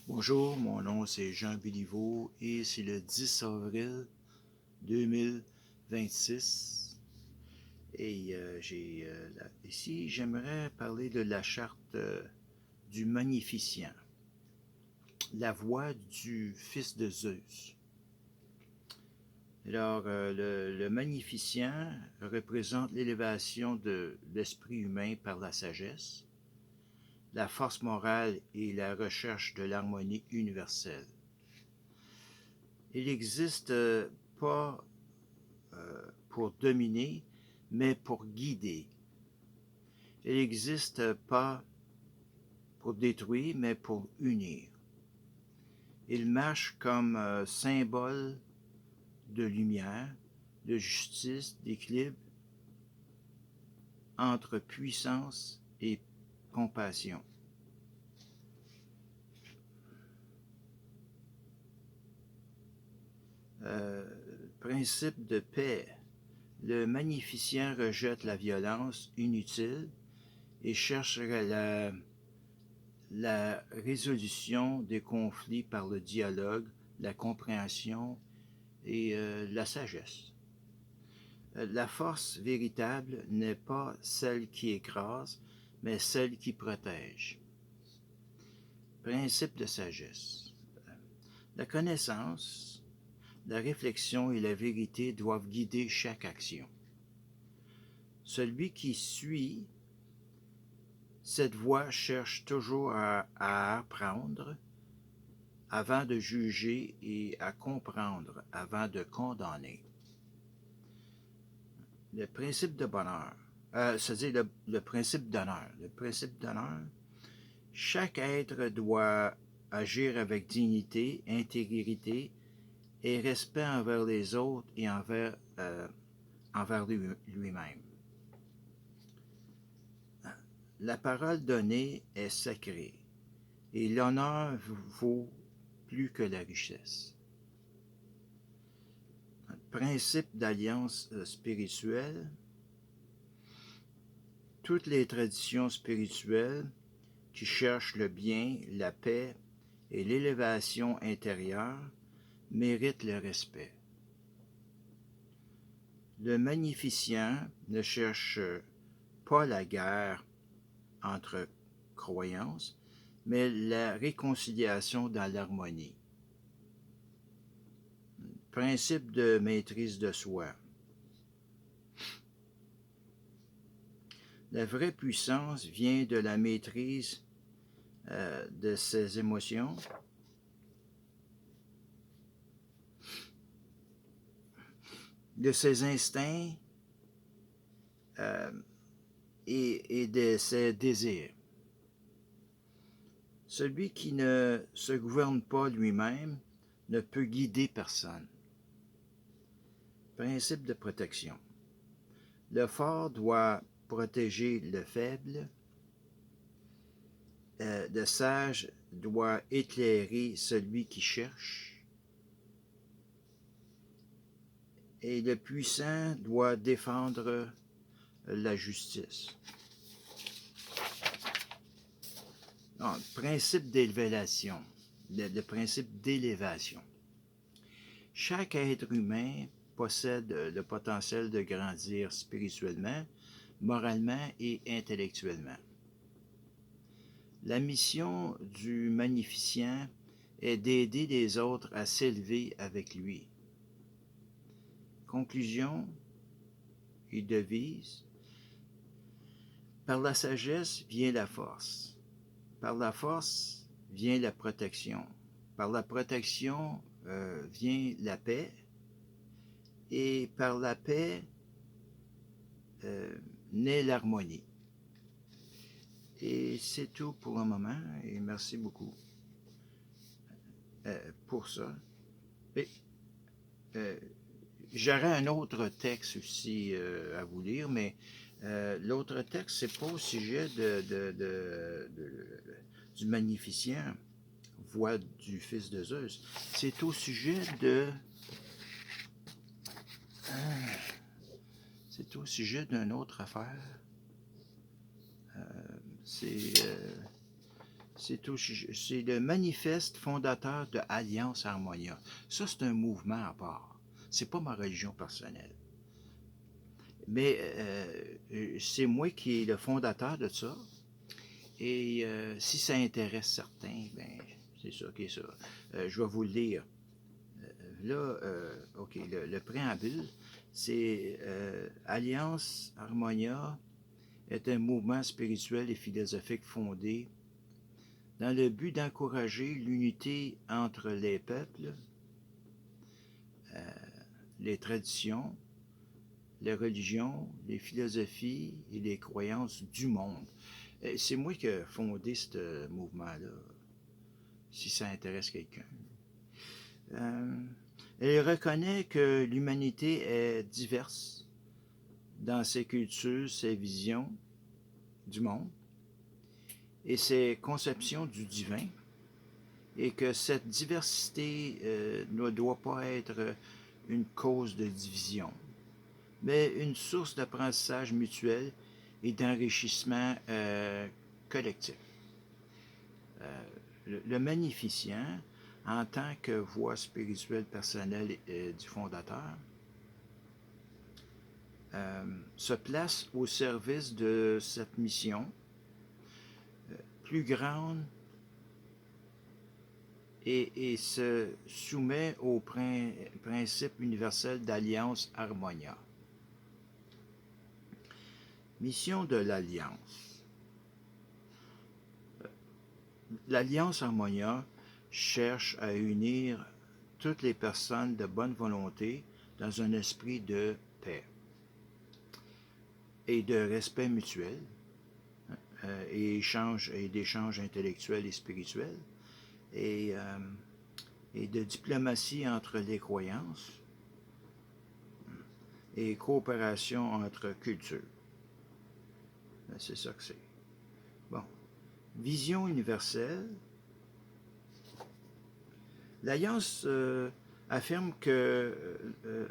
Bonjour, mon nom c'est Jean Béliveau et c'est le 10 avril 2026. Et ici, j'aimerais parler de la charte du Magnificient, la voix du fils de Zeus. Alors, le Magnificient représente l'élévation de l'esprit humain par la sagesse, la force morale et la recherche de l'harmonie universelle. Il n'existe pas pour dominer, mais pour guider. Il n'existe pas pour détruire, mais pour unir. Il marche comme symbole de lumière, de justice, d'équilibre entre puissance et compassion. Principe de paix. Le Magnificient rejette la violence inutile et cherche la résolution des conflits par le dialogue, la compréhension et la sagesse. La force véritable n'est pas celle qui écrase, mais celle qui protège. Principe de sagesse. La connaissance, la réflexion et la vérité doivent guider chaque action. Celui qui suit cette voie cherche toujours à apprendre avant de juger et à comprendre avant de condamner. Le principe de bonheur, c'est-à-dire le principe d'honneur. Le principe d'honneur, chaque être doit agir avec dignité, intégrité et respect envers les autres et envers lui-même. La parole donnée est sacrée et l'honneur vaut plus que la richesse. Principe d'alliance spirituelle. Toutes les traditions spirituelles qui cherchent le bien, la paix et l'élévation intérieure méritent le respect. Le Magnificient ne cherche pas la guerre entre croyances, mais la réconciliation dans l'harmonie. Principe de maîtrise de soi. La vraie puissance vient de la maîtrise de ses émotions, de ses instincts et de ses désirs. Celui qui ne se gouverne pas lui-même ne peut guider personne. Principe de protection. Le fort doit protéger le faible. Le sage doit éclairer celui qui cherche. Et le puissant doit défendre la justice. Donc, principe d'élévation. Le principe d'élévation. Chaque être humain possède le potentiel de grandir spirituellement, moralement et intellectuellement. La mission du Magnificient est d'aider les autres à s'élever avec lui. Conclusion et devise. Par la sagesse vient la force. Par la force vient la protection. Par la protection vient la paix. Et par la paix naît l'harmonie. Et c'est tout pour le moment. Et merci beaucoup pour ça. Et, j'aurais un autre texte aussi à vous lire, mais l'autre texte, c'est pas au sujet du Magnificient, voix du fils de Zeus. C'est au sujet c'est au sujet d'une autre affaire. C'est C'est le manifeste fondateur de Alliance Harmonia. Ça, c'est un mouvement à part. C'est pas ma religion personnelle. Mais c'est moi qui est le fondateur de ça. Et si ça intéresse certains, ben c'est ça qui est ça. Je vais vous le lire. Là, OK, le préambule, c'est Alliance Harmonia est un mouvement spirituel et philosophique fondé dans le but d'encourager l'unité entre les peuples, les traditions, les religions, les philosophies et les croyances du monde. C'est moi qui ai fondé ce mouvement-là, si ça intéresse quelqu'un. Elle reconnaît que l'humanité est diverse dans ses cultures, ses visions du monde et ses conceptions du divin, et que cette diversité ne doit pas être une cause de division, mais une source d'apprentissage mutuel et d'enrichissement collectif. Le magnificent, en tant que voix spirituelle personnelle du fondateur, se place au service de cette mission plus grande et se soumet au principe universel d'Alliance Harmonia. Mission de l'Alliance. L'Alliance Harmonia cherche à unir toutes les personnes de bonne volonté dans un esprit de paix et de respect mutuel et d'échanges intellectuels et spirituels et de diplomatie entre les croyances et coopération entre cultures. C'est ça que c'est. Bon. Vision universelle. L'Alliance affirme que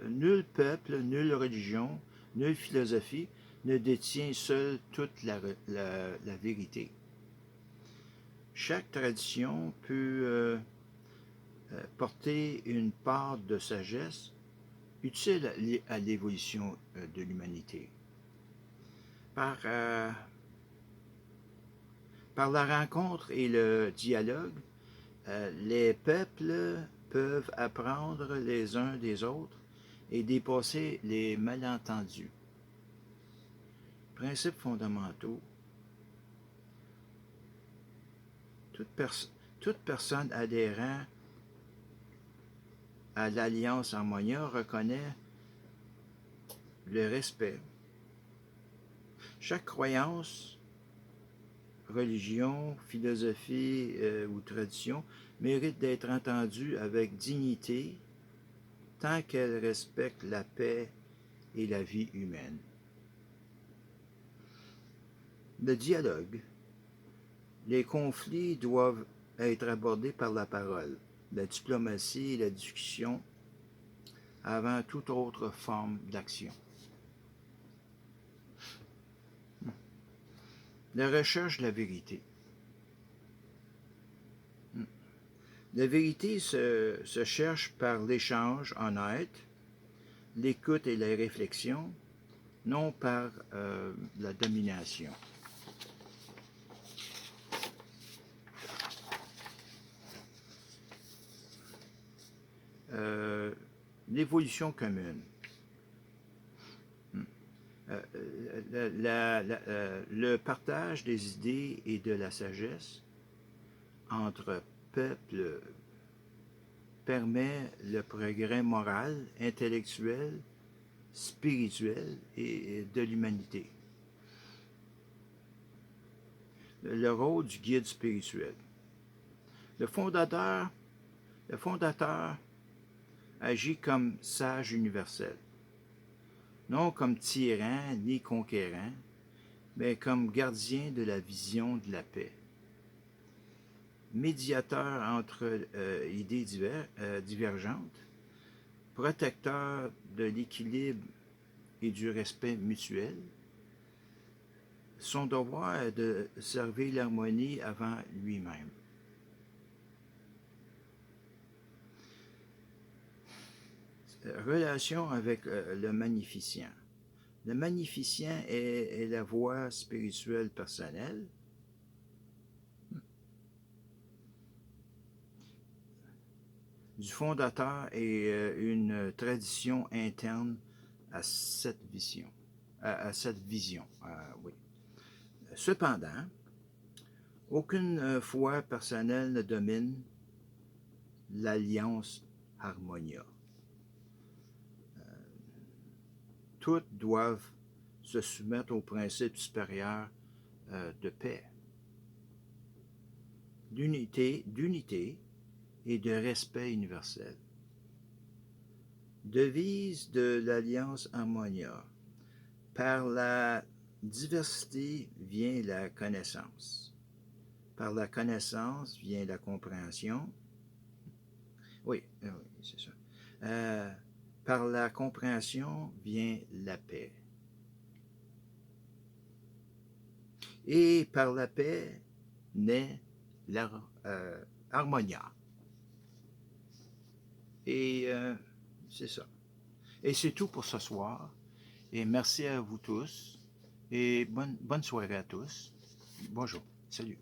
nul peuple, nulle religion, nulle philosophie ne détient seul toute la vérité. Chaque tradition peut porter une part de sagesse utile à l'évolution de l'humanité. Par la rencontre et le dialogue, les peuples peuvent apprendre les uns des autres et dépasser les malentendus. Principes fondamentaux. Toute personne adhérant à l'Alliance Harmonia reconnaît le respect. Chaque croyance, religion, philosophie ou tradition mérite d'être entendue avec dignité tant qu'elle respecte la paix et la vie humaine. Le dialogue. Les conflits doivent être abordés par la parole, la diplomatie et la discussion avant toute autre forme d'action. La recherche de la vérité. La vérité se cherche par l'échange honnête, l'écoute et la réflexion, non par la domination. L'évolution commune. Le partage des idées et de la sagesse entre peuples permet le progrès moral, intellectuel, spirituel et de l'humanité. Le rôle du guide spirituel. Le fondateur agit comme sage universel, non comme tyran ni conquérant, mais comme gardien de la vision de la paix. Médiateur entre idées divergentes, protecteur de l'équilibre et du respect mutuel, son devoir est de servir l'harmonie avant lui-même. Relation avec le magnificent. Le magnificent est la voie spirituelle personnelle. Du fondateur et une tradition interne à cette vision. Oui. Cependant, aucune foi personnelle ne domine l'alliance Harmonia. Toutes doivent se soumettre au principe supérieur de paix, d'unité et de respect universel. Devise de l'Alliance Harmonia. Par la diversité vient la connaissance. Par la connaissance vient la compréhension. Oui, c'est ça. Par la compréhension vient la paix. Et par la paix naît l'harmonia. Et c'est ça. Et c'est tout pour ce soir. Et merci à vous tous. Et bonne soirée à tous. Bonjour. Salut.